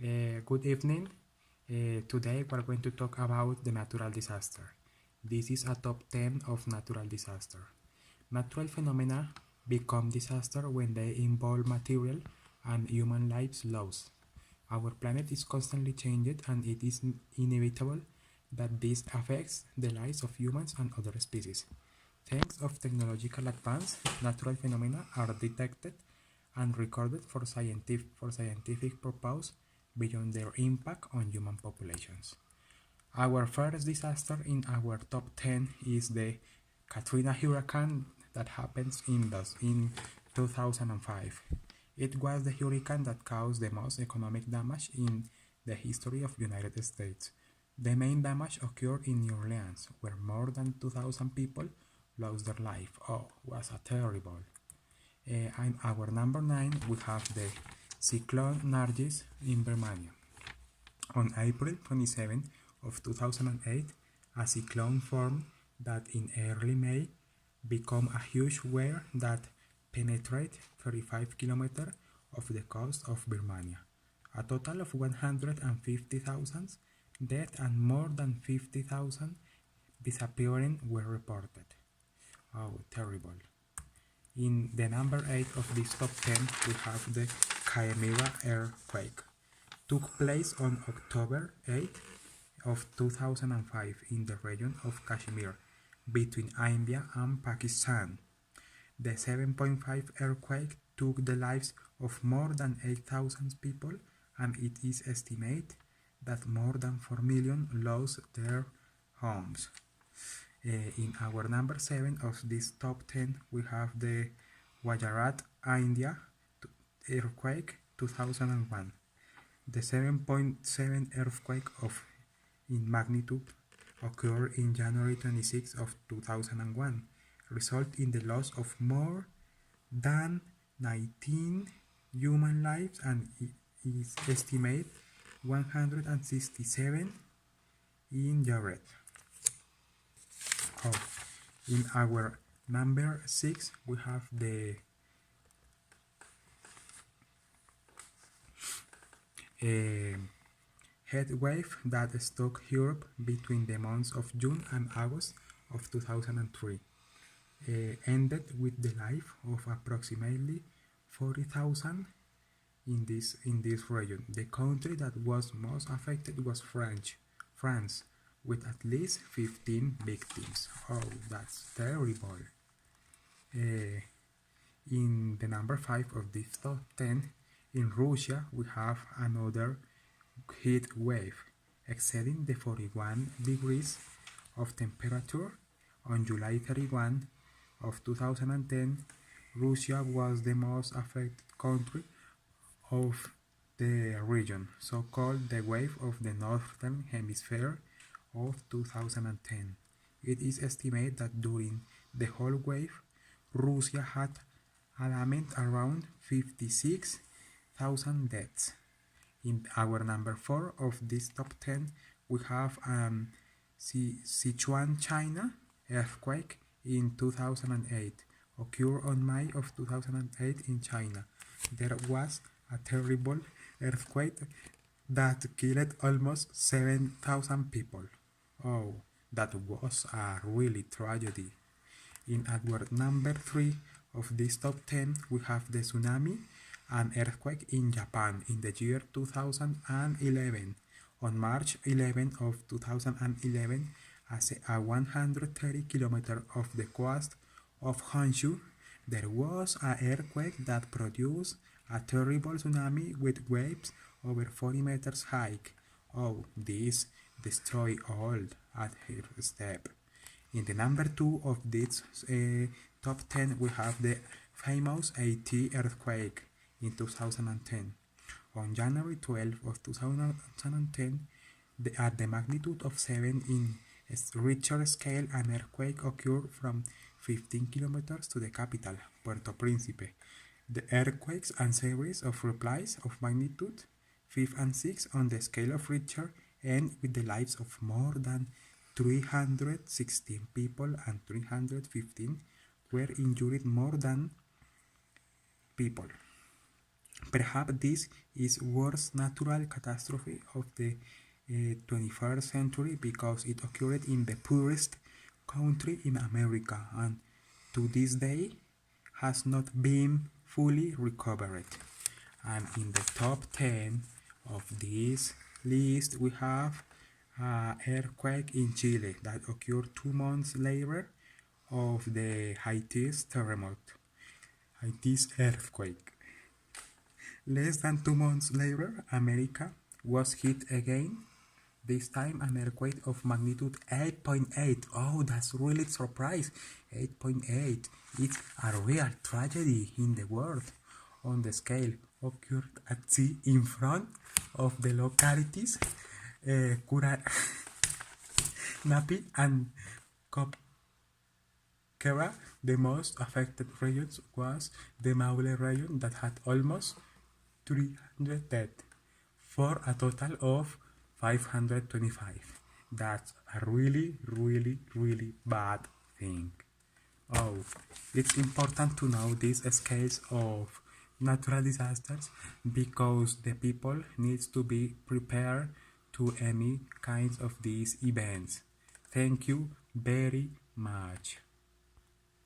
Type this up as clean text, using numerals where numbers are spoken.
Good evening. Today we're going to talk about the natural disaster. This is a top 10 of natural disaster. Natural phenomena become disaster when they involve material and human lives lost. Our planet is constantly changed and it is inevitable that this affects the lives of humans and other species. Thanks of technological advance, natural phenomena are detected and recorded for scientific purpose beyond their impact on human populations. Our first disaster in our top 10 is the Katrina hurricane that happens in 2005. It was the hurricane that caused the most economic damage in the history of the United States. The main damage occurred in New Orleans, where more than 2,000 people lost their life. Oh, was a terrible. And our number 9, we have the Cyclone Nargis in Birmania. On April 27 of 2008, a cyclone formed that in early May became a huge wave that penetrated 35 kilometers of the coast of Birmania. A total of 150,000 deaths and more than 50,000 disappearing were reported. Oh, terrible. In the number 8 of this top 10, we have the Chimera earthquake. Took place on October 8 of 2005 in the region of Kashmir, between India and Pakistan. The 7.5 earthquake took the lives of more than 8,000 people, and it is estimated that more than 4 million lost their homes. In our number 7 of this top 10, we have the Gujarat, India earthquake 2001. The 7.7 earthquake in magnitude occurred in January 26 of 2001, resulting in the loss of more than 19 human lives, and is estimated 167 injured. Oh, in our number 6, we have the heat wave that struck Europe between the months of June and August of 2003, ended with the life of approximately 40,000 in this region. The country that was most affected was France, with at least 15 victims. Oh, that's terrible. In the number 5 of this top 10, in Russia, we have another heat wave, exceeding the 41 degrees of temperature. On July 31 of 2010, Russia was the most affected country of the region, so-called the wave of the Northern Hemisphere of 2010. It is estimated that during the whole wave, Russia had a lament around 56,000 deaths. In our number 4 of this top 10, we have Sichuan, China earthquake in 2008. Occurred on May of 2008 in China. There was a terrible earthquake that killed almost 7,000 people. Oh, that was a really tragedy. In our number 3 of this top 10, we have the tsunami and earthquake in Japan in the year 2011. On March 11 of 2011, at 130 kilometers off the coast of Honshu, there was an earthquake that produced a terrible tsunami with waves over 40 meters high. Oh, this destroyed all at her step. In the number 2 of this top 10, we have the famous Haiti earthquake in 2010. On January 12 of 2010, at the magnitude of 7 in Richter scale, an earthquake occurred from 15 kilometers to the capital, Puerto Príncipe. The earthquakes and series of replies of magnitude 5 and 6 on the scale of Richter end with the lives of more than 316 people, and 315 were injured more than people. Perhaps this is worst natural catastrophe of the 21st century because it occurred in the poorest country in America and to this day has not been fully recovered. And in the top 10 of this list we have an earthquake in Chile that occurred 2 months later of the Haiti's terremote. Haiti's earthquake. Less than 2 months later, America was hit again, this time an earthquake of magnitude 8.8. Oh, that's really surprise. 8.8. It's a real tragedy in the world. On the scale occurred at sea in front of the localities Napi and Copquera. The most affected regions was the Maule region that had almost 300 dead for a total of 525. That's a really, really, really bad thing. Oh, it's important to know these scales of natural disasters because the people needs to be prepared to any kinds of these events. Thank you very much.